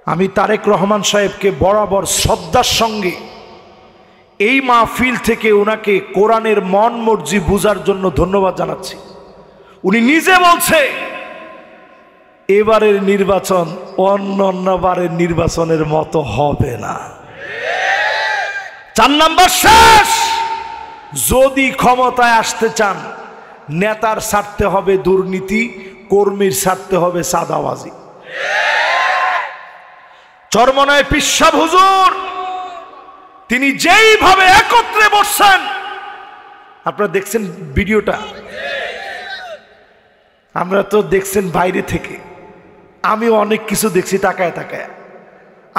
আমি তারেক রহমান সাহেবকে বরাবর শ্রদ্ধার সঙ্গে এই মাহফিল থেকে ওনাকে কোরআনের মন মর্জি বুঝার জন্য ধন্যবাদ জানাচ্ছি। উনি নিজে বলছে এবারের নির্বাচন অন্যবারের নির্বাচনের মতো হবে না। 4 নাম্বার শেষ। যদি ক্ষমতায় আসতে চান নেতার ছাড়তে হবে দুর্নীতি, কর্মীর ছাড়তে হবে চাঁদাবাজি। চরমনায় পিসাব হুজুর তিনি যেইভাবে একত্রে বসছেন, আপনারা দেখছেন ভিডিওটা, আমরা তো দেখছেন বাইরে থেকে, আমি অনেক কিছু দেখছি তাকায় তাকায়।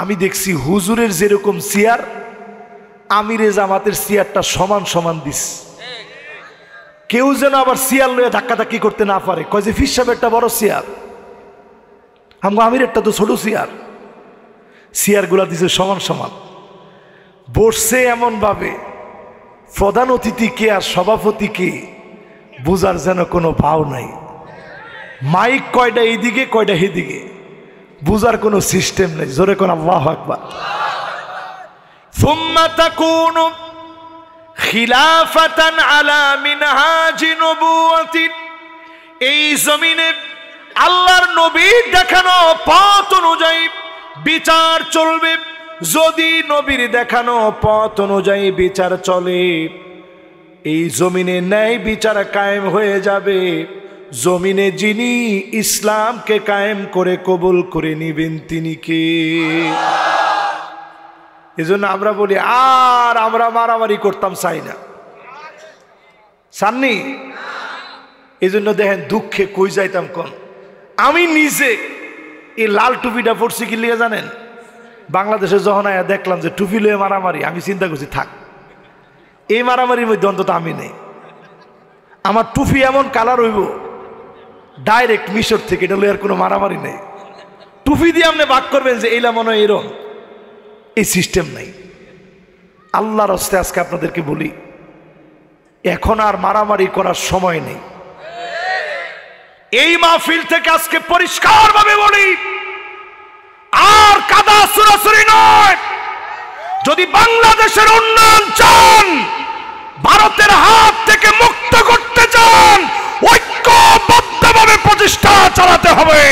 আমি দেখছি হুজুরের যেরকম চেয়ার, আমিরে জামাতের চেয়ারটা সমান সমান দিস, কেউ যেন আবার চেয়ার লয়ে ধাক্কাধাক্কি করতে না পারে। কয় যে ফির সাহেবেরটা বড় চেয়ার, আমিরেরটা তো ছোট চেয়ার। চেয়ারগুলা দিছে সমান সমান, বসছে এমন ভাবে প্রধান অতিথিকে আর সভাপতিকে বুঝার যেন কোনো ভাও নাই। মাইক কয়টা এইদিকে কয়টা এদিকে, বুঝার কোনো সিস্টেম নেই। জোরে কোন আল্লাহু আকবার। সুম্মা তাকুনু খিলাফাতান আলা মিনহাজি নবুওয়াতি, এই জমিনে আল্লাহর নবীর দেখানো পথ অনুযায়ী বিচার চলবে। যদি নবীর দেখানো পথ অনুযায়ী বিচার চলে, এই জমিনে ন্যায় বিচার কায়েম হয়ে যাবে। জমিনে যিনি ইসলামকে কায়েম করে কবুল করে নিবেন তিনি কে? এজন্য আমরা বলি আর আমরা মারামারি করতাম চাই না, চাননি? এজন্য দেখেন দুঃখে কই যাইতাম কোন। আমি নিজে এই লাল টুপিটা পরছি কি লিয়ে জানেন? বাংলাদেশে যখন আয়া দেখলাম যে টুপি লয়ে মারামারি, আমি চিন্তা করছি থাক, এই মারামারির মধ্যে অন্তত আমি নেই। আমার টুপি এমন কালার হইব ডাইরেক্ট মিশর থেকে, এটা লয়ে আর কোনো মারামারি নেই। টুপি দিয়ে আপনি ভাগ করবেন যে এইলা মনে হয় এরম, এই সিস্টেম নাই। আল্লাহর হস্তে আজকে আপনাদেরকে বলি, এখন আর মারামারি করার সময় নেই। এই মাহফিল থেকে আজকে পরিষ্কার ভাবে বলি, আর কাদা ছুড়াছুড়ি নয়। যদি বাংলাদেশের উন্নয়ন চান, ভারতের হাত থেকে মুক্ত করতে চান, ঐক্যবদ্ধভাবে প্রচেষ্টা চালাতে হবে।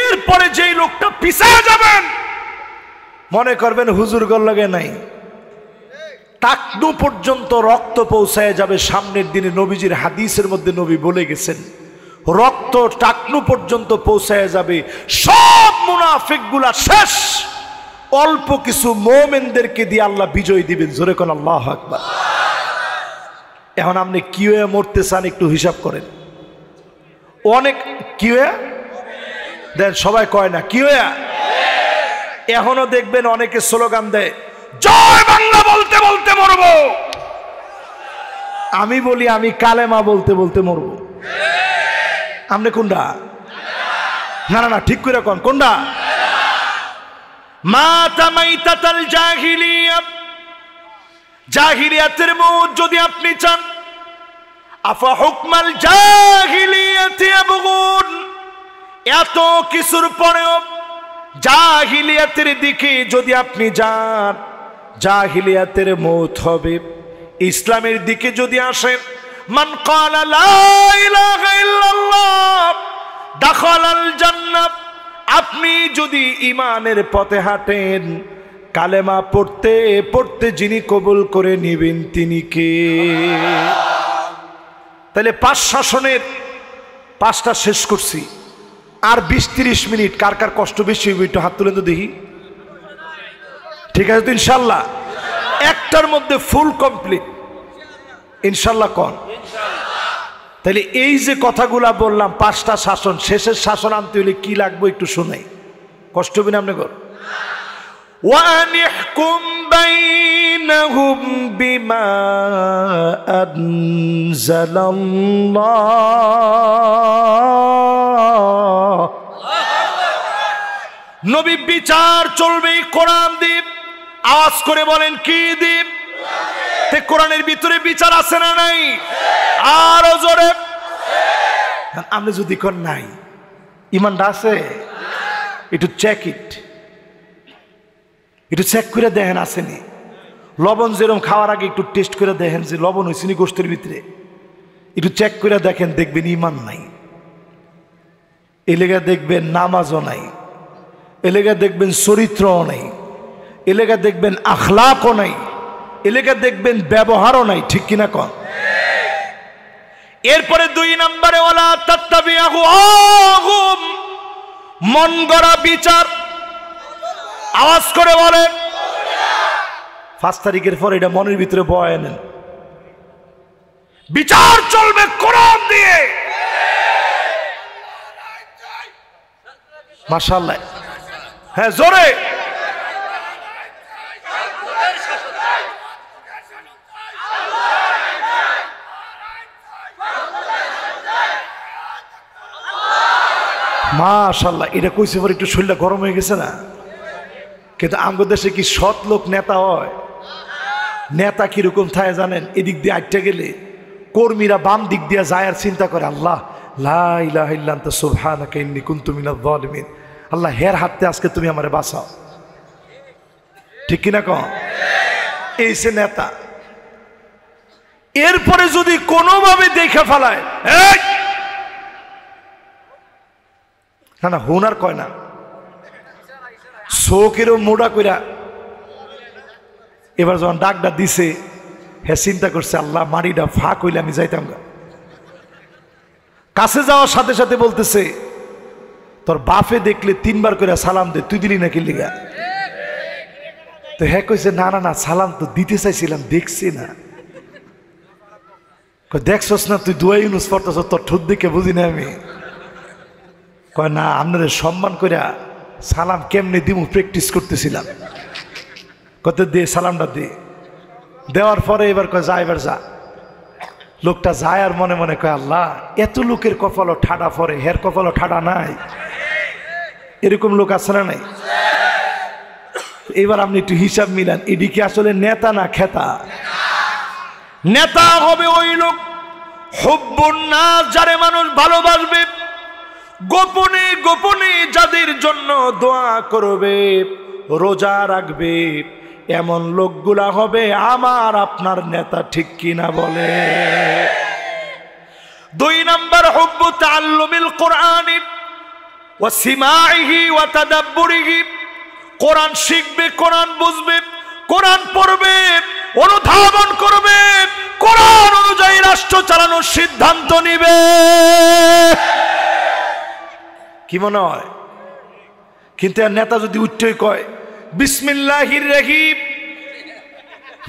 এরপরে যেই লোকটা পিছায় যাবেন মনে করবেন হুজুর গল্লগে নাই, টাকনু পর্যন্ত রক্ত পৌঁছায় যাবে। সামনের দিনে নবীজির হাদিসের মধ্যে নবী বলে গেছেন, রক্ত টাকনু পর্যন্ত পৌঁছায় যাবে। সব মুনাফিকগুলা শেষ, অল্প কিছু মুমিনদেরকে দিয়ে আল্লাহ বিজয় দিবেন। জোরে কোন আল্লাহু আকবার। এখন আপনি কি হয়ে মরতে চান একটু হিসাব করেন। অনেক কি হয়ে দেন, সবাই কয় না কি হয়ে। এখনো দেখবেন অনেকে স্লোগান দেয় জয় বাংলা বলতে বলতে মরবো। আমি বলি আমি কালেমা বলতে বলতে মরবো। আপনি কোনটা? না না না, ঠিক করে কোনটা? মাতা মাইতাতাল জাহিলিয়া, জাহিলিয়াতের মউত যদি আপনি চান, আফা হুকমাল জাহিলিয়াতি ইয়াবগুন, এত কিছুর পরেও জাহিলিয়াতের দিকে যদি আপনি যান, জাহিলিয়াতের মউত হবে। ইসলামের দিকে যদি আসেন, মান ক্বালা লা ইলাহা ইল্লাল্লাহ দাখালাল জান্নাহ, আপনি যদি ঈমানের পথে হাঁটেন, কালেমা পড়তে পড়তে যিনি কবুল করে নেবেন তিনি কে? তাহলে 5 শাসনের 5টা শেষ করছি, আর 20-30 মিনিট। কার কার কষ্ট বেশি হইব একটু হাত তুলে তো দেখি। ঠিক আছে তো ইনশাল্লাহ? একটার মধ্যে ফুল কমপ্লিট ইনশাল্লাহ কোন? তাহলে এই যে কথাগুলা বললাম 5টা শাসন, শেষের শাসন আনতে হলে কি লাগবে একটু শোনাই, কষ্ট হবে না আপনি কর। ওয়ানিহকুম বাইনাহুম বিমা আনজালাল্লাহ নবী বিচার চলবে কোরআন দ্বীপ। আওয়াজ করে বলেন কি দ্বীপ? তে কোরআনের ভিতরে বিচার আছে না নাই? আরো জোরে। আপনি যদি কোন নাই, ইমানটা আছে, একটু চেক ইট, একটু চেক করে দেখেন আসেনি। লবণ যেরকম খাওয়ার আগে একটু টেস্ট করে দেখেন যে লবণ হয়েছে নি গোষ্ঠের ভিতরে, একটু চেক করে দেখেন, দেখবেন ইমান নাই। এলাকা দেখবেন নামাজও নাই, এলাকা দেখবেন চরিত্রও নাই, এলাকা দেখবেন আখলাকও নাই, এলাকা দেখবেন ব্যবহারও নাই। ঠিক কিনা কন? এরপরে 2 নম্বরে ওয়ালা তাত্তাবিউহুম, মন গড়া বিচার। আওয়াজ করে বলেন 5 তারিখের পর এটা মনের ভিতরে বয় নেন। বিচার চলবে কোরআন দিয়ে। মাশাআল্লাহ, হ্যাঁ জোরে। মাশাআল্লাহ, এটা কইছে পর একটু শরীরটা গরম হয়ে গেছে না? কিন্তু আমগো দেশে কি সৎ লোক নেতা হয়? নেতা কিরকম থাকে জানেন? এদিক দিয়ে আটটা গেলে কর্মীরা বাম দিক দিয়ে যায় আর চিন্তা করে, আল্লাহ লা ইলাহা ইল্লা আনতা সুবহানাকা ইন্নী কুনতু মিনাজ জালিমিন। আল্লাহ হের হাতে আজকে তুমি আমারে বাঁচাও। ঠিক কিনা কন? এই সে নেতা। এরপরে যদি কোনোভাবে দেখে ফেলায়, না না হুনার কয় না, শোকেরও মোড়া কইরা এবার যখন ডাকটা দিছে, হ্যাঁ চিন্তা করছে আল্লাহ মারিটা ফাঁক হইলে আমি যাইতাম না। কাছে যাওয়ার সাথে সাথে বলতেছে, তোর বাপে দেখলে 3 বার করে সালাম দে, তুই দিলি নাকি লিগা? তো হ্যাঁ কইছে না না না, সালাম তো দিতে চাইছিলাম, দেখছি না। দেখছস না তুই দুয়া ইউনুস পড়তেছ, তোর ঠোঁট দেখে বুঝি না আমি। কয় না, আপনাদের সম্মান কইরা সালাম কেমনে দিমু প্র্যাকটিস করতেছিলাম। কত দে সালামটা দে। দেওয়ার পরে এবার কয় যা, এবার যা। লোকটা যায় আর মনে মনে কয় আল্লাহ এত লোকের কপালও ঠাডা পরে, হের কপালও ঠাডা নাই। এরকম লোক আছে না নাই? এবার আপনি একটু হিসাব মিলান, এদিকে আসলে নেতা না খেতা? নেতা হবে ওই লোক হুব্বুন নাস, যারে মানুষ ভালোবাসবে, গোপনে গোপনে যাদের জন্য দোয়া করবে, রোজা রাখবে, এমন লোকগুলা হবে আমার আপনার নেতা। ঠিক কিনা বলে? 2 নম্বর হুব্বু তাআল্লুমিল কোরআনি ওয়া সিমাইহি ওয়া তাদাব্বুরিহি, কোরআন শিখবে, কোরআন বুঝবে, কোরআন পড়বে, অনুধাবন করবে, কোরআন অনুযায়ী রাষ্ট্র চালানোর সিদ্ধান্ত নিবে। কি মনে হয়? কিন্তু আর নেতা যদি উঠতেই কয় বিসমিল্লাহির রহিম,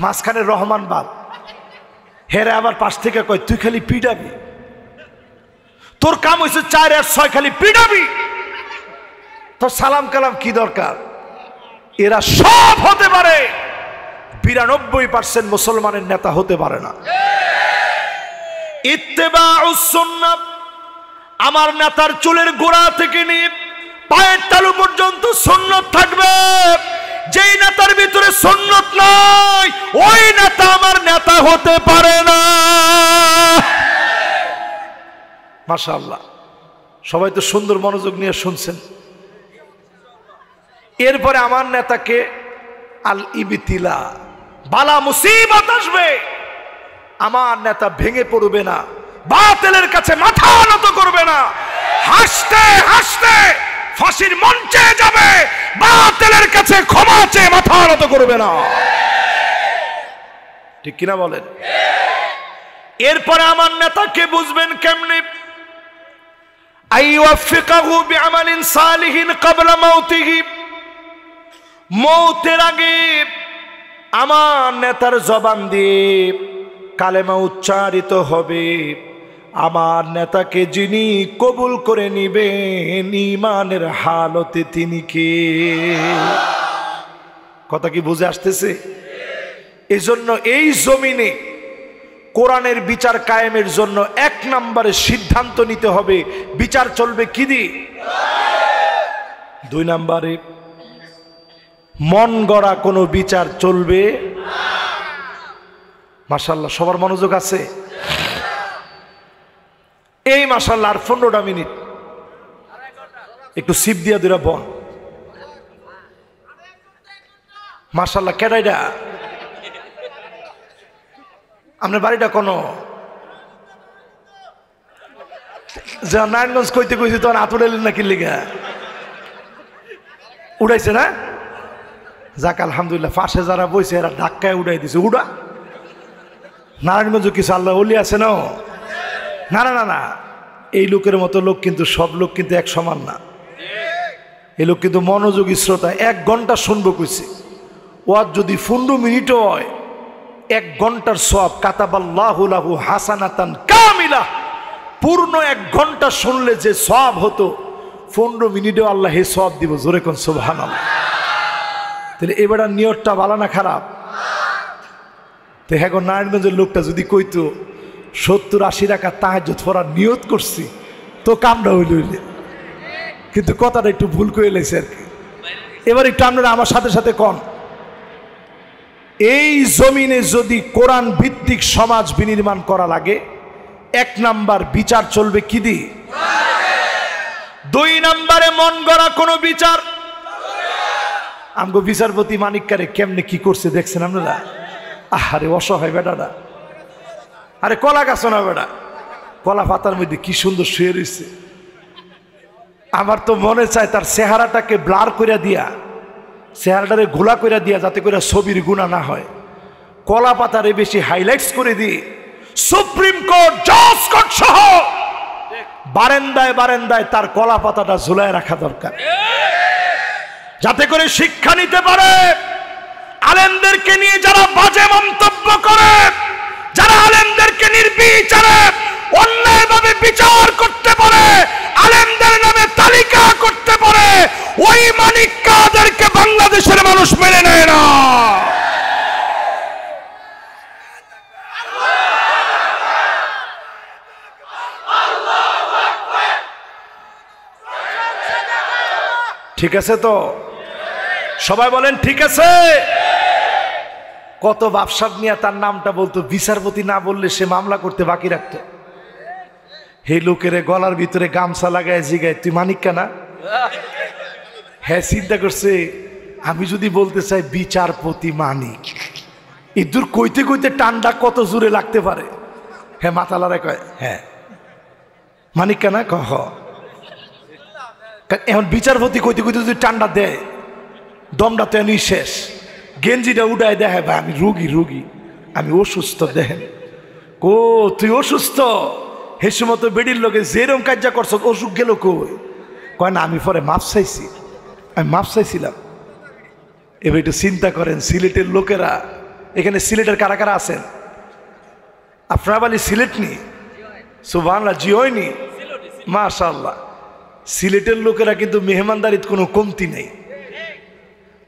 মাঝখানে রহমান বাদ, হেরে আবার পাশ থেকে কয় তুই খালি পিডাবি, তোর কাম হয়েছে 4 আর 6 খালি পিডাবি, তোর সালাম কালাম কি দরকার? এরা সব হতে পারে, 92% মুসলমানের নেতা হতে পারে না। ইত্তেবাউস সুন্নাহ, আমার নেতার চুলের গোড়া থেকে নিয়ে পায়ের তালু পর্যন্ত সুন্নত থাকবে। যেই নেতার ভিতরে সুন্নত নাই, ওই নেতা আমার নেতা হতে পারে না। মাশাআল্লাহ, সবাই তো সুন্দর মনোযোগ নিয়ে শুনছেন। এরপরে আমার নেতাকে আল ইবতিলা, বালা মুসিবত আসবে, আমার নেতা ভেঙে পড়বে না, বাতিলের কাছে মাথা নত করবে না, হাসতে হাসতে ফাঁসির মঞ্চে যাবে, বাতিলের কাছে ক্ষমা চেয়ে মাথা নত করবে না। ঠিক কিনা বলেন? এরপরে আমার নেতাকে বুঝবেন কেমনে? আইওয়াফিকাহু বিআমালিন সালিহিন ক্বাবলা মাউতিহি, মৌতের আগে আমার নেতার জবান দিয়ে কালেমা উচ্চারিত হবে। আমার নেতাকে যিনি কবুল করে নিবেন, ঈমানের হালতে তিনি কে? কথা কি বুঝে আসতেছে? এজন্য এই জমিনে কোরআনের বিচার কায়েমের জন্য 1 নম্বরে সিদ্ধান্ত নিতে হবে, বিচার চলবে কি দিয়ে? 2 নম্বরে মন গড়া কোনো বিচার চলবে মাশাআল্লাহ সবার মনোযোগ আছে এই মাশাআল্লাহ আর 15টা মিনিট একটু সিপ দিয়া দুরা বন মাশাআল্লাহ কেডাইডা আপনার বাড়িটা কোনো যা নারায়ণগঞ্জ কইতে কইছি তখন আতুড়াইলেন না কি লিগা উড়াইছে না যাক আলহামদুলিল্লাহ পাশে যারা বইছে এরা ধাক্কায় উড়াই দিছে উড়া নারায়ণগঞ্জ কিছু আল্লাহ ওলি আছে না না না না না এই লোকের মতো লোক কিন্তু সব লোক কিন্তু এক সমান না এই লোক কিন্তু মনোযোগী শ্রোতা 1 ঘন্টা শুনবো কইছে ওয়াজ যদি 15 মিনিটও হয় 1 ঘন্টার সওয়াব কাতাবাল্লাহু লাহু হাসানাতান কামিলা পূর্ণ 1 ঘন্টা শুনলে যে সওয়াব হতো 15 মিনিটেও আল্লাহ এই সওয়াব দিব জোরে কোন সুবহানাল্লাহ তাহলে এবারে নিয়তটা ভালো না খারাপ তো এখন নারায়ণগঞ্জের লোকটা যদি কইতো 70-80 টাকা তাহাজ্জুদ পড়ার নিয়ত করছি তো কামড়া হইলে কিন্তু কথাটা একটু ভুল করে লাইছে আর কি এবার একটু আপনারা আমার সাথে সাথে কোন এই জমিনে যদি কোরআন ভিত্তিক সমাজ বিনির্মাণ করা লাগে 1 নাম্বার বিচার চলবে কি দি 2 নম্বরে মন গড়া কোনো বিচার আমগো বিচারপতি মানিককারে কেমনে কি করছে দেখছেন আপনারা আরে অসহায় বেটাটা আরে কলা গাছ না বেটা কলা পাতার মধ্যে কি সুন্দর শুয়ে রয়েছে আমার তো মনে চায় তার চেহারাটাকে ব্লার করে দিয়া চেহারাটারে ঘোলা করে দিয়া যাতে করে ছবির গুণা না হয় কলা পাতারে বেশি হাইলাইটস করে দিয়ে সুপ্রিম কোর্ট জজ কোর্ট সহ বারান্দায় বারান্দায় তার কলা পাতাটা ঝুলায় রাখা দরকার যাতে করে শিক্ষা নিতে পারে আলেমদেরকে নিয়ে যারা বাজে মন্তব্য করে যারা আলেমদেরকে নির্বিচারে অন্যায়ভাবে বিচার করতে পারে আলেমদের নামে তালিকা করতে পারে ওই মানিককাদেরকে বাংলাদেশের মানুষ মেনে নেয় না ঠিক আছে তো সবাই বলেন ঠিক আছে কত বাপসাব নিয়ে তার নামটা বলতো বিচারপতি না বললে সে মামলা করতে বাকি রাখতো এই লোকের গলার ভিতরে গামছা লাগায় জিগায় তুই মানিক্কা না হ্যাঁ চিন্তা করছে আমি যদি বলতে চাই বিচারপতি মানিক ইদুর কইতে কইতে টান্ডা কত জোরে লাগতে পারে হ্যাঁ মাথা লড়াই কয় হ্যাঁ মানিক্কা না কহ এখন বিচারপতি কইতে কইতে যদি টান্ডা দেয় দমটা তো এমনি শেষ গেঞ্জিটা উঠায় দেখে ভাই আমি রুগী আমি অসুস্থ দেখেন কো তুই অসুস্থ হে সময় তো বেডির লোকে যেরকম কাজা করছ অসুখ গেল কয় না আমি পরে মাপ চাইছি আমি মাপ চাইছিলাম এবার একটু চিন্তা করেন সিলেটের লোকেরা এখানে সিলেটের কারা কারা আছেন আপনারা বলি সিলেট নি সুবহানাল্লাহ জি হয়নি মাশাআল্লাহ সিলেটের লোকেরা কিন্তু মেহমানদারিত কোনো কমতি নেই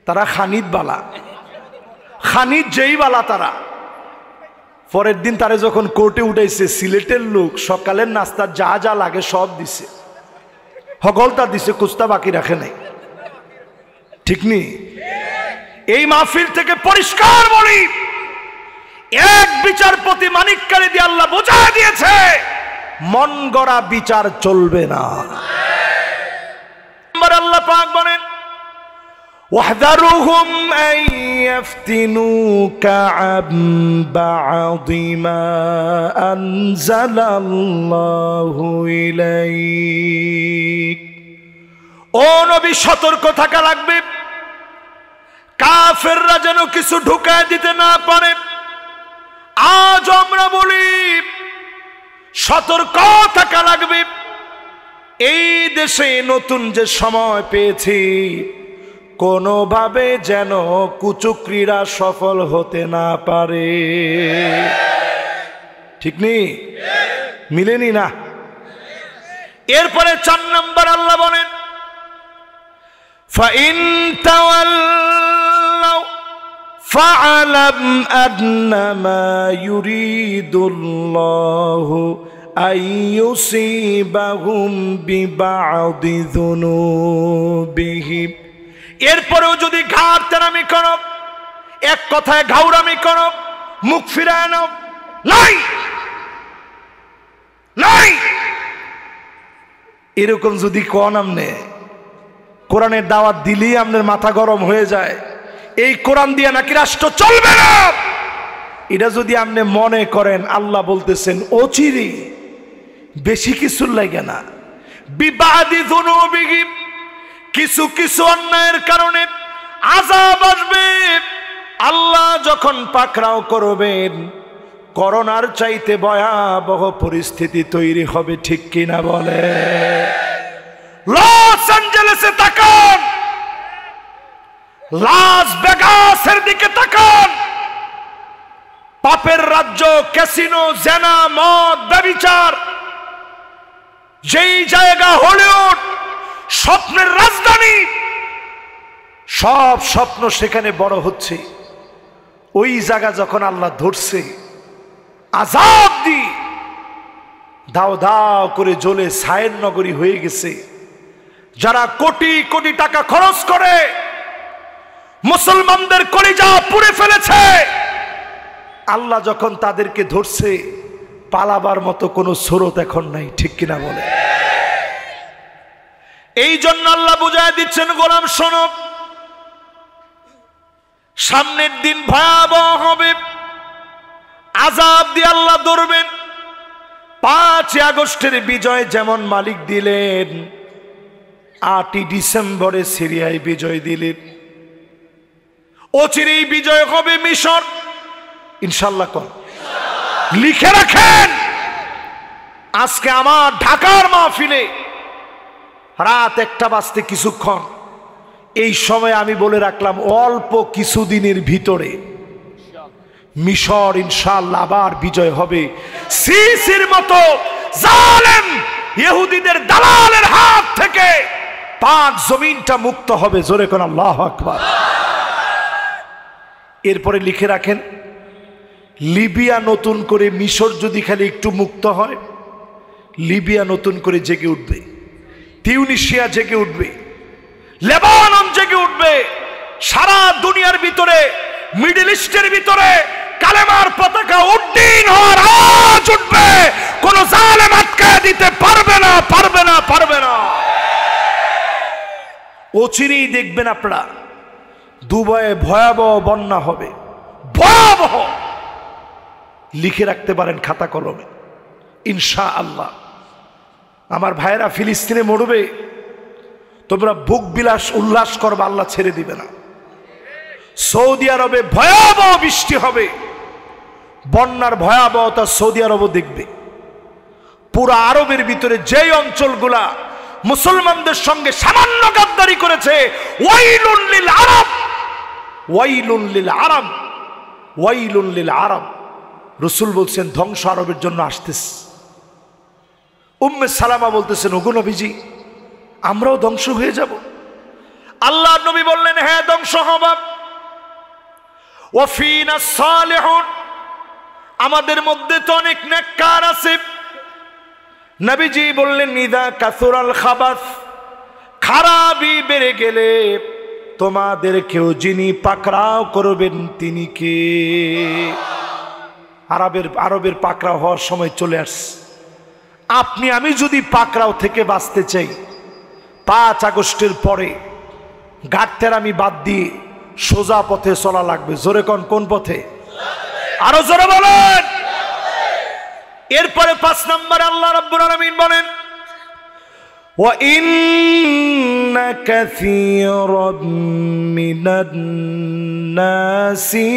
তারা খানিদ বালা খানিদ যেই বালা তারা পরের দিন তারে যখন কোর্টে উঠাইছে সিলেটের লোক সকালের নাস্তার যা যা লাগে সব দিছে হগলতা দিছে কুস্তা বাকি রাখে নাই ঠিক নি এই মাহফিল থেকে পরিষ্কার বলি এক বিচারপতি মানিককারে দিয়ে আল্লাহ বোঝায় দিয়েছে মন গড়া বিচার চলবে না আল্লাহ পাক বলেন واحذرهم أن يفتنوك عن بعض ما أنزل الله إليك ও নবী সতর্ক থাকা লাগবে কাফেররা যেন কিছু ঢুকায় দিতে না পারে আজ আমরা বলি সতর্ক থাকা লাগবে এই দেশে নতুন যে সময় পেয়েছি কোনোভাবে যেন কুচক্রীরা সফল হতে না পারে ঠিক নেই মিলেনি না এরপরে 4 নম্বর আল্লাহ বলেন ফাইন তাওয়াল্লাউ ফাআলাম আন্নামা ইউরিদুল্লাহু আইয়ুসিবাহুম বিবা'দি যুনুবিহি এরপরেও যদি ঘাড় তেরামি করো, এক কথায় ঘাউরামি করো, মুখ ফিরায় নাও, নাই নাই, এরকম যদি কোন আমনে কোরআনের দাওয়াত দিলেই আপনার মাথা গরম হয়ে যায়, এই কোরআন দিয়ে নাকি রাষ্ট্র চলবে না, এটা যদি আপনি মনে করেন, আল্লাহ বলতেছেন অচিরে, বেশি কিছু লাগে না, বিবাদি যুনুবিহি, কিছু কিছু অন্যায়ের কারণে আযাব আসবে। আল্লাহ যখন পাকড়াও করবেন, করোনার চাইতে ভয়াবহ পরিস্থিতি তৈরি হবে, ঠিক কিনা বলে? লস অ্যাঞ্জেলেসে তাকান, লাস ভেগাসের দিকে তাকান, পাপের রাজ্য, ক্যাসিনো, জেনা, মদ, ব্যভিচার, যেই জায়গা হলিউড, স্বপ্নের রাজধানী, সব স্বপ্ন সেখানে বড় হচ্ছে। ওই জায়গা যখন আল্লাহ ধরছে, আযাব দি দাও দাও করে জ্বলে ছায়ের নগরী হয়ে গেছে। যারা কোটি কোটি টাকা খরচ করে মুসলমানদের কলিজা পুড়ে ফেলেছে, আল্লাহ যখন তাদেরকে ধরছে, পালাবার মতো কোনো স্রোত এখন নাই, ঠিক কিনা বলে? এই জন্য আল্লাহ বুঝায় দিচ্ছেন, গোলাম শোনো, সামনের দিন ভয়াবহ হবে, আযাব দিয়ে আল্লাহ ধরবেন। 5 আগস্টের বিজয় যেমন মালিক দিলেন, 8 ডিসেম্বরে সিরিয়ায় বিজয় দিলেন, অচিরেই বিজয় হবে মিশর, ইনশাআল্লাহ। কোন লিখে রাখেন, আজকে আমার ঢাকার মাহফিলে রাত 1টা বাজতে কিছুক্ষণ, এই সময় আমি বলে রাখলাম, অল্প কিছুদিনের ভিতরে মিশর ইনশাআল্লাহ আবার বিজয় হবে। সিসির মতো জালেম ইহুদিদের দালালের হাত থেকে পাক জমিনটা মুক্ত হবে, জোরে কোন আল্লাহু আকবার। এরপরে লিখে রাখেন, লিবিয়া নতুন করে, মিশর যদি খালি একটু মুক্ত হয়, লিবিয়া নতুন করে জেগে উঠবে, তিউনিসিয়া জেগে উঠবে, লেবানন জেগে উঠবে, সারা দুনিয়ার ভিতরে, মিডল ইস্টের ভিতরে কালেমার পতাকা উড্ডীন হওয়ার আওয়াজ উঠবে। কোন জালেম আটকায় দিতে পারবে না, পারবে না, পারবে না। অচিরেই দেখবেন আপনারা দুবাইয়ে ভয়াবহ বন্যা হবে, ভয়াবহ। লিখে রাখতে পারেন খাতা কলমে, ইনশাআল্লাহ। আমার ভাইয়েরা ফিলিস্তিনে মরবে, তোমরা বুক বিলাস উল্লাস করবে, আল্লাহ ছেড়ে দিবে না। সৌদি আরবে ভয়াবহ বৃষ্টি হবে, বন্যার ভয়াবহতা সৌদি আরবও দেখবে। পুরো আরবের ভিতরে যেই অঞ্চলগুলা মুসলমানদের সঙ্গে সামান্য গাদ্দারি করেছে, ওয়াইলুন লিল আরব, ওয়াইলুন লিল আরব, ওয়াইলুন লিল আরব। রাসূল বলছেন ধ্বংস আরবের জন্য আসতেছে। উম্মে সালামা বলতেছেন, ওগো নবীজি, আমরাও ধ্বংস হয়ে যাব? আল্লাহ নবী বললেন, হ্যাঁ ধ্বংস হবা। ওয়া ফিনা সালিহুন, আমাদের মধ্যে তো অনেক নেককার আছে। নবীজি বললেন, ইদা কাসুরাল খাবাস, খারাপি বেড়ে গেলে তোমাদেরকেও যিনি পাকড়াও করবেন তিনি কে? আরবের পাকড়াও হওয়ার সময় চলে আসছে। আপনি আমি যদি পাকড়াও থেকে বাঁচতে চাই, 5 আগস্টের পরে ঘাটতেরামি বাদ দিয়ে সোজা পথে চলা লাগবে। জোরে কোন পথে? আরো জোরে বলেন। এরপরে 5 নম্বরে আল্লাহ রাব্বুল আলামিন বলেন, ওয়া ইন্না কাসীরাম মিনান নাসি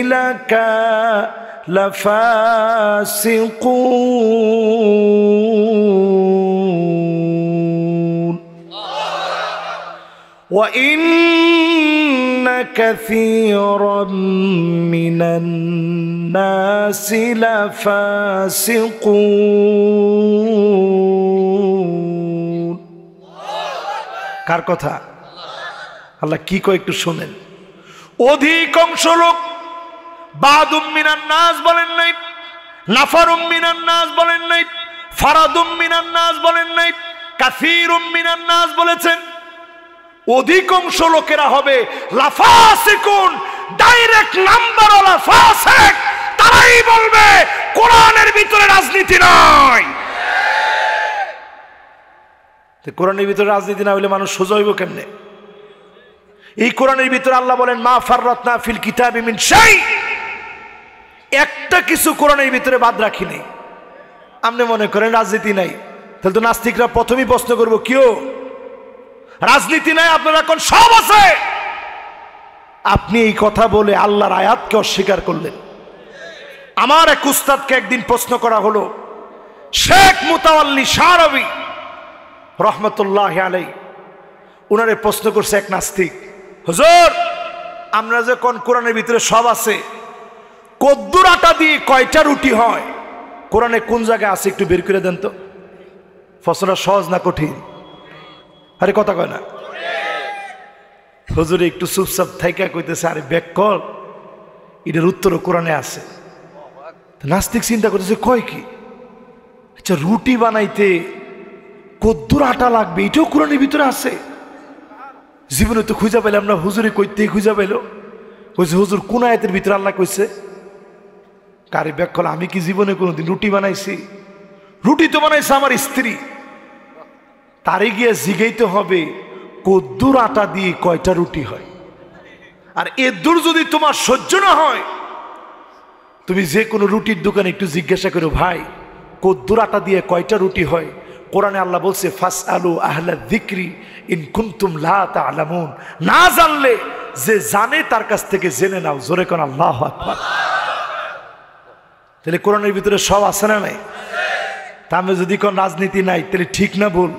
লাফাসিকুন, ওয়া ইন্না কাসীরাম মিনান নাসি লাফাসিকুন। কার কথা? আল্লাহ কি কয় একটু শুনেন। অধিকাংশ লোক, বাদুম মিনান নাস বলেন নাই, নাফারুম মিনান নাস বলেন নাই, ফারাদুম মিনান নাস বলেন নাই, কাসীরুম মিনান নাস বলেছেন। অধিকাংশ লোকেরা হবে লাফাসিকুন, ডাইরেক্ট নাম্বার ওয়ালা ফাসিক। তারাই বলবে কোরআনের ভিতরে রাজনীতি নাই। তো কোরআনের ভিতরে রাজনীতি না হলে মানুষ সোজা হইব কেমনে? এই কোরআনের ভিতরে আল্লাহ বলেন মা ফাররাতনা ফিল কিতাবি মিন শাই, একটা কিছু কোরআনের ভিতরে বাদ রাখিনি। আপনি মনে করেন রাজনীতি নাই, তাহলে তো নাস্তিকরা প্রথমেই প্রশ্ন করবো কিও রাজনীতি নাই, আপনারা এখন সব আছে। আপনি এই কথা বলে আল্লাহর আয়াতকে অস্বীকার করলেন। আমার এক উস্তাদকে একদিন প্রশ্ন করা হলো, শেখ মুতাওয়াল্লি শাহরবি রহমতুল্লাহ আলাই, উনারে প্রশ্ন করছে এক নাস্তিক, হুজুর আমরা যে কোন কোরআনের ভিতরে সব আছে, কদ্দুর আটা দিয়ে কয়টা রুটি হয়, কোরআনে কোন জায়গায় আছে একটু বের করে দেন তো। ফসলটা সহজ না কঠিন? আরে কথা কয় না। হুজুর একটু চুপচাপ থাইকা কইতেছে, আরে ব্যাককল এটার উত্তরও কোরআনে আছে। নাস্তিক চিন্তা করতেছে কয় কি, আচ্ছা রুটি বানাইতে কদ্দুর আটা লাগবে, এটাও কোরআনের ভিতরে আছে। জীবনে তো খুঁজা পাইলাম না, হুজুরে কইতে খুঁজা পাইল। কইছে হুজুর কোন আয়াতের ভিতরে আল্লাহ কইছে? কারে ব্যাককল আমি কি জীবনে কোনোদিন রুটি বানাইছি? রুটি তো বানাইছে আমার স্ত্রী। তারে গিয়ে জিগাইতে হবে কদ্দুর আটা দিয়ে কয়টা রুটি হয়। আর এ দূর যদি তোমার সহ্য না হয়, তুমি যে কোনো রুটির দোকানে একটু জিজ্ঞাসা করো, ভাই কদ্দুর আটা দিয়ে কয়টা রুটি হয়? কোরআনে আল্লাহ বলছে ফাসআলু আহলা যিকরি ইন কুনতুম লা তা'লামুন, না জানলে যে জানে তার কাছ থেকে জেনে নাও। জোরে কোন আল্লাহু আকবার। তাহলে কোরআনের ভিতরে সব আছে না নাই? তা আমি যদি কোন রাজনীতি নাই, তাহলে ঠিক না ভুল?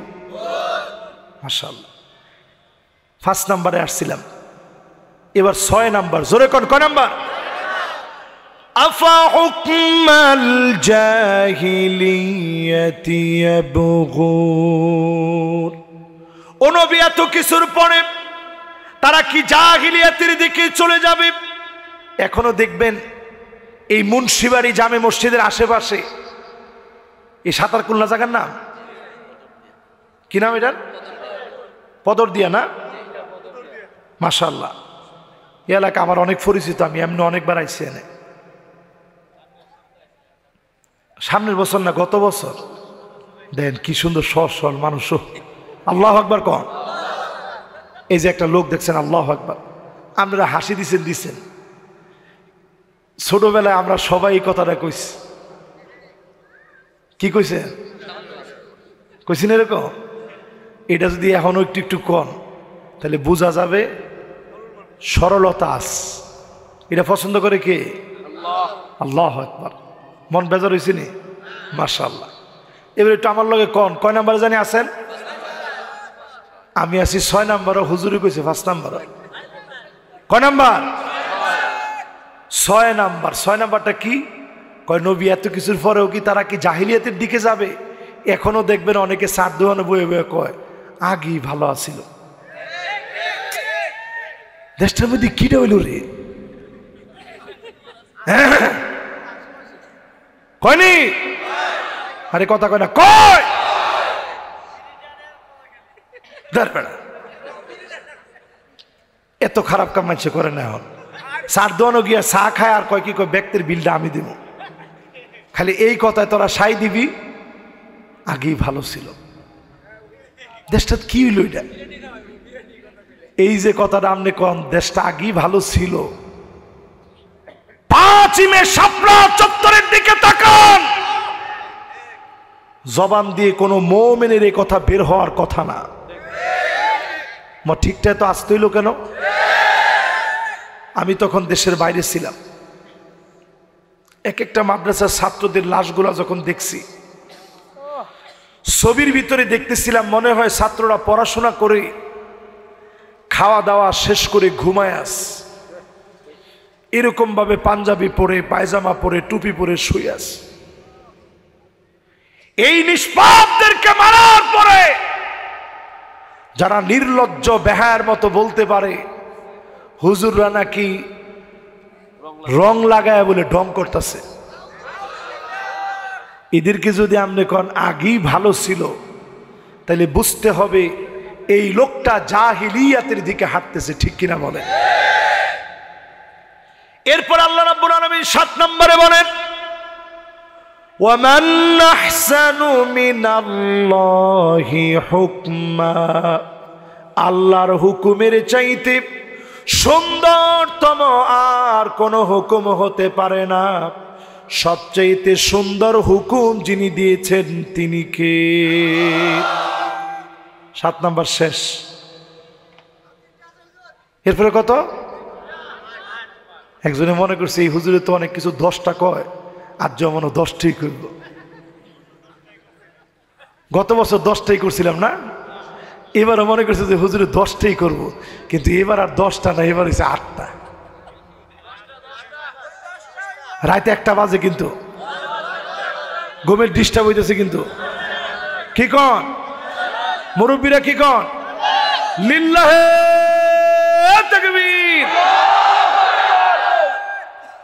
মাশাআল্লাহ। 5 নম্বরে আসছিলাম, এবার 6 নাম্বার। জোরে কোন কয় নাম্বার? আফা হুকমাল জাহিলিয়াতি ইয়াবগুন। ও নবী এত কিছুর পরে তারা কি জাহিলিয়াতের দিকে চলে যাবে? এখনো দেখবেন এই মুন্সিবাড়ি জামে মসজিদের আশেপাশে এই সাঁতারকুল্লা জায়গার নাম কি নাম? এটার পদরদিয়া না? মাশাআল্লাহ, এই এলাকা আমার অনেক পরিচিত, আমি এমনি অনেকবার আইছি এনে। সামনের বছর না গত বছর দেন কি সুন্দর সরল মানুষ। আল্লাহু আকবার কন। এই যে একটা লোক দেখছেন, আল্লাহু আকবার। আপনারা হাসি দিছেন। ছোটবেলায় আমরা সবাই এই কথাটা কইছি। কি কইছেন? কইছেন এরকম? এটা যদি এখনো একটু একটু কন, তাহলে বোঝা যাবে সরলতা আস। এটা পছন্দ করে কে? আল্লাহু আকবার। মন বেজার হয়েছে নি? মাশাআল্লাহ। এবার একটু আমার লগে কন, কয় নাম্বারে জানি আছেন? আমি আছি 6 নাম্বার, হুজুরি কইছে 5 নাম্বার। কয় নাম্বার? 6 নাম্বার। 6 নাম্বারটা কি? কয় নবী এত কিছুর পরেও কি তারা কি জাহিলিয়াতের দিকে যাবে? এখনো দেখবেন অনেকে সার দোয়ানো বয়ে বয়ে কয় আগেই ভালো আছিল। দেশটার মধ্যে কিটা হইল রে? কয়নি? আরে কথা কয় না, কয় এত খারাপ কাম মানুষ করে না। এখন সার দোয়ানো গিয়া চা খায় আর কয় কি কয় ব্যক্তির বিলটা আমি দিব। খালি এই কথায় তোরা সাই দিবি আগেই ভালো ছিল। দেশটা কি হইল এটা? এই যে কথাটা আপনি কন দেশটা আগেই ভালো ছিল। 5 মে শাপলা চত্বরের দিকে তাকান, জবান দিয়ে কোনো মুমিনের এই কথা বের হওয়ার কথা না। ঠিকঠাক তো আসতে হইল কেন? আমি তখন দেশের বাইরে ছিলাম। এক একটা মাদ্রাসার ছাত্রদের লাশগুলা যখন দেখছি, ছবির ভিতরে দেখতেছিলাম মনে হয় ছাত্ররা পড়াশোনা করে খাওয়া দাওয়া শেষ করে ঘুমায় আস, এরকম ভাবে পাঞ্জাবি পরে পায়জামা পরে টুপি পরে শুয়ে আস। এই নিষ্পাপদেরকে মারার পরে যারা নির্লজ্জ বেহায়ার মতো বলতে পারে হুজুররা নাকি রং লাগায় বলে ঢং করতেছে, এদেরকে যদি আপনি কোন আগেই ভালো ছিল, তাহলে বুঝতে হবে এই লোকটা জাহিলিয়াতের দিকে হাঁটতেছে, ঠিক কিনা বলে? এরপর আল্লাহ রাব্বুল আলামিন 7 নম্বরে বলেন, ওয়ামান আহসানু মিনাল্লাহি হুকমা, আল্লাহর হুকুমের চাইতে সুন্দরতম আর কোনো হুকুম হতে পারে না। সবচাইতে সুন্দর হুকুম যিনি দিয়েছেন তিনি কে? 7 নম্বর শেষ। এরপরে কত? একজনে মনে করছে এই হুজুরে তো অনেক কিছু 10টা কয়, আর যেমন 10টাই করব। গত বছর 10টাই করছিলাম না, এবারও মনে করছে যে হুজুরে 10টাই করব, কিন্তু এবার আর 10টা না, এবার হচ্ছে 8টা। রাতে 1টা বাজে, কিন্তু ঘুমের ডিস্টার্ব হইতেছে। কিন্তু কি কন মুরব্বীরা, কি কন? লিল্লাহে তাকবীর।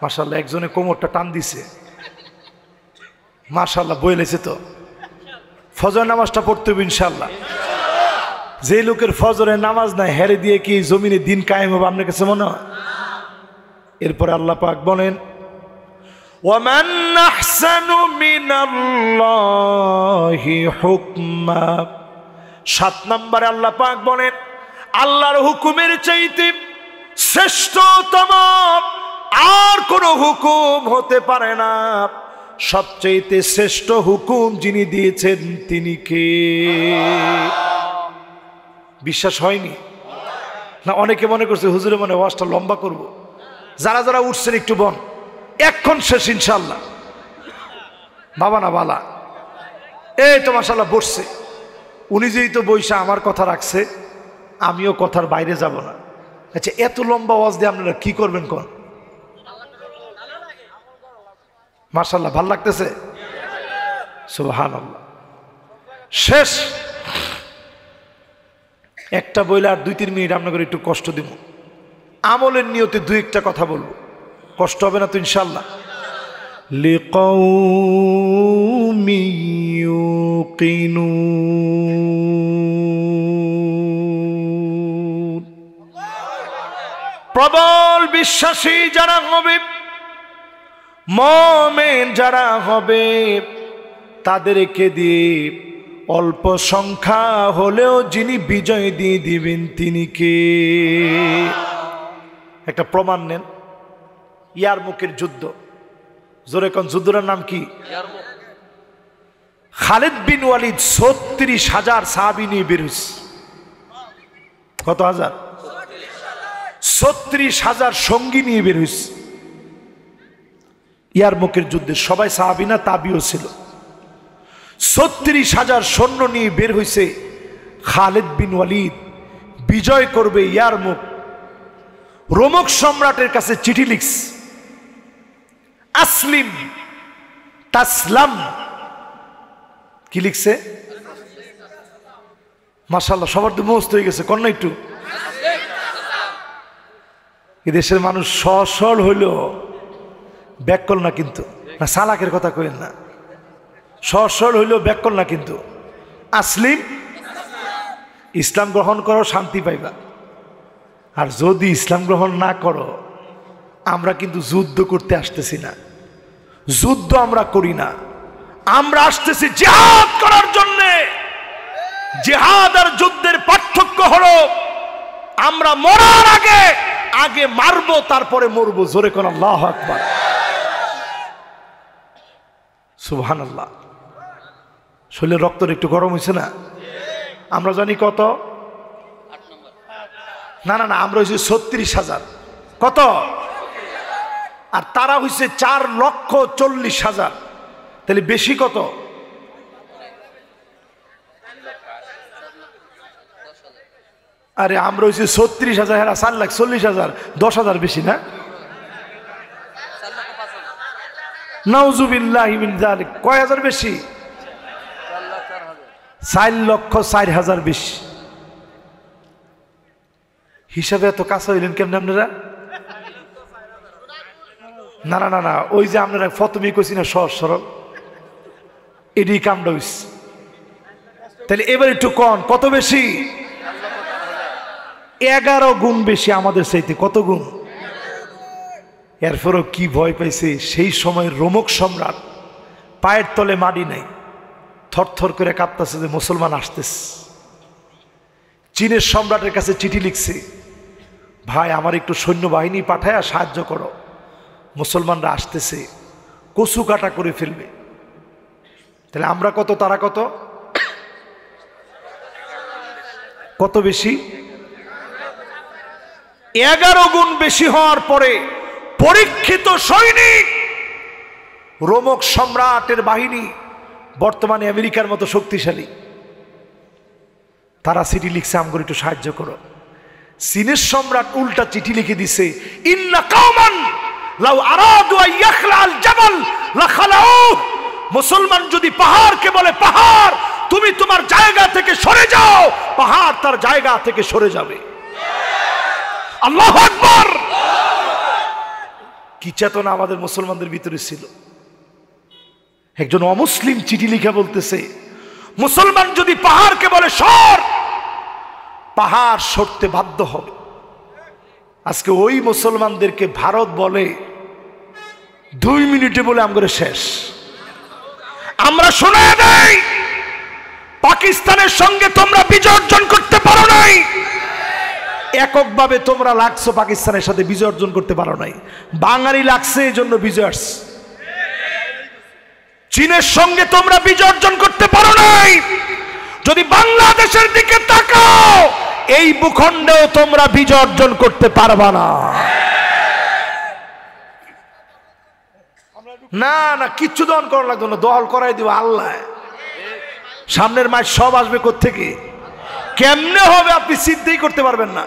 মাশাআল্লাহ, একজনে কোমরটা টান দিছে, মাশাআল্লাহ বইলেছে। তো ফজর নামাজটা পড়তে হবে ইনশাআল্লাহ। যে লোকের ফজরের নামাজ নাই, হেরে দিয়ে কি জমিনে দিন কায়েম হবে আপনার কাছে মনে হয়? এরপরে আল্লাহ পাক বলেন, ওয়ামান আহসানু মিনাল্লাহি হুকমা। 7 নম্বরে আল্লাহ পাক বলেন, আল্লাহর হুকুমের চাইতে শ্রেষ্ঠতম আর কোন হুকুম হতে পারে না। সবচাইতে শ্রেষ্ঠ হুকুম যিনি দিয়েছেন তিনি কে? বিশ্বাস হয়নি না? অনেকে মনে করছে হুজুরে মনে ওয়াজটা লম্বা করব। যারা যারা উঠছেন একটু বন, এখন শেষ ইনশাআল্লাহ। বাবা না বালা, এই তো মাশাআল্লাহ বসছে। উনি যেই তো বইসা আমার কথা রাখছে, আমিও কথার বাইরে যাব না। আচ্ছা, এত লম্বা ওয়াজ দিয়ে আপনারা কি করবেন কোন? মাশাআল্লাহ, ভাল লাগতেছে? সুবহানাল্লাহ। শেষ একটা বইলে আর 2-3 মিনিট আপনাকে একটু কষ্ট দিব। আমলের নিয়তে 2-1টা কথা বলবো, কষ্ট হবে না তো ইনশাআল্লাহ। লিকাউমি ইউকিনুন, প্রবল বিশ্বাসী যারা হবে, মুমিন যারা হবে, তাদেরকে দিয়ে অল্প সংখ্যা হলেও যিনি বিজয় দিয়ে দিবেন তিনি কে? একটা প্রমাণ নেন। ইয়ারমুকের যুদ্ধ, জোরে কোন যুদ্ধটার নাম কি? খালিদ বিন ওয়ালিদ 36,000 সাহাবী নিয়ে বের হইছে। কত হাজার? 36,000 সঙ্গী নিয়ে বের হইছে ইয়ারমুকের যুদ্ধে। সবাই সাহাবী না, তাবিও ছিল। 36,000 সৈন্য নিয়ে বের হইছে খালিদ বিন ওয়ালিদ, বিজয় করবে ইয়ারমুক। রোমক সম্রাটের কাছে চিঠি লিখছে, আসলিম তাসলাম। কি লিখছে? মাশাআল্লাহ, সবার তো মুখস্থ হয়ে গেছে, কন্যা একটু। এদেশের মানুষ সরল হইল ব্যাকল না, কিন্তু না সালাকের কথা কইেন না। সরল হইল ব্যাকল না, কিন্তু আসলিম, ইসলাম গ্রহণ করো, শান্তি পাইবা। আর যদি ইসলাম গ্রহণ না করো, আমরা কিন্তু যুদ্ধ করতে আসতেছি না, যুদ্ধ আমরা করি না, আমরা আসতেছি জিহাদ করার জন্য। জিহাদ আর যুদ্ধের পার্থক্য হলো, আমরা মরার আগে আগে মারবো, তারপরে মরবো। জোরে কোন আল্লাহু আকবার, সুবহানাল্লাহ। শরীরের রক্তটা একটু গরম হয়েছে না? আমরা জানি কত? না না না, আমরা হয়েছি 36,000। কত? আর তারা হয়েছে 4,40,000। তাহলে বেশি কত? আরে আমরা হয়েছে 36,000, হ্যাঁ 4,40,000, 10,000 বেশি না? নাউজুবিল্লাহি মিন যালিক। কয় হাজার বেশি? 4,04,000 বেশি। হিসাবে এত কাছে হইলেন কেমন আপনারা? না না না না, ওই যে আপনারা প্রথমে কইছি না সহজ সরল, এডি কামটা হইছে। তাহলে এবার একটু কন, কত বেশি? 11 গুণ বেশি আমাদের চাইতে। কত গুণ? এরপরও কি ভয় পাইছে, সেই সময় রোমক সম্রাট পায়ের তলে মাটি নাই, থরথর করে কাঁপতেছে যে মুসলমান আসতেছে। চীনের সম্রাটের কাছে চিঠি লিখছে, ভাই আমার একটু সৈন্যবাহিনী পাঠায়া সাহায্য করো, মুসলমানরা আসতেছে, কচু কাটা করে ফেলবে। তাহলে আমরা কত, তারা কত? কত বেশি? 11 গুণ বেশি হওয়ার পরে পরীক্ষিত সৈনিক রোমক সম্রাটের বাহিনী, বর্তমানে আমেরিকার মতো শক্তিশালী, তারা চিঠি লিখছে আমগো একটু সাহায্য করো। চীনের সম্রাট উল্টা চিঠি লিখে দিছে, ইন্না কাওমান লাউ আরাদু আন ইয়াখলাল জাবাল লাখালাউ। মুসলমান যদি পাহাড়কে বলে পাহাড় তুমি তোমার জায়গা থেকে সরে যাও, পাহাড় তার জায়গা থেকে সরে যাবে। আল্লাহু আকবার! কি চেতনা আমাদের মুসলমানদের ভিতরে ছিল। একজন অমুসলিম চিঠি লিখে বলতেছে, মুসলমান যদি পাহাড়কে বলে সর, পাহাড় সরতে বাধ্য হবে। আজকে ওই মুসলমানদেরকে ভারত বলে 2 মিনিটে বলে আমগরে শেষ। আমরা শোনায় দেই, পাকিস্তানের সঙ্গে তোমরা বিজয় অর্জন করতে পারো নাই, এককভাবে তোমরা লাগছো, পাকিস্তানের সাথে বিজয় অর্জন করতে পারো নাই, বাঙালি লাগছে এই জন্য বিজয় আসছে। চীনের সঙ্গে তোমরা বিজয় অর্জন করতে পারো নাই, যদি বাংলাদেশের দিকে তাকাও এই ভূখণ্ডেও তোমরা বিজয় অর্জন করতে পারবা না। না না, কিচ্ছু দহন করা লাগতো না, দহল করাই দিব আল্লাহ। সামনের মাস সব আসবে কোত্থেকে, কেমনে হবে আপনি চিন্তাই করতে পারবেন না।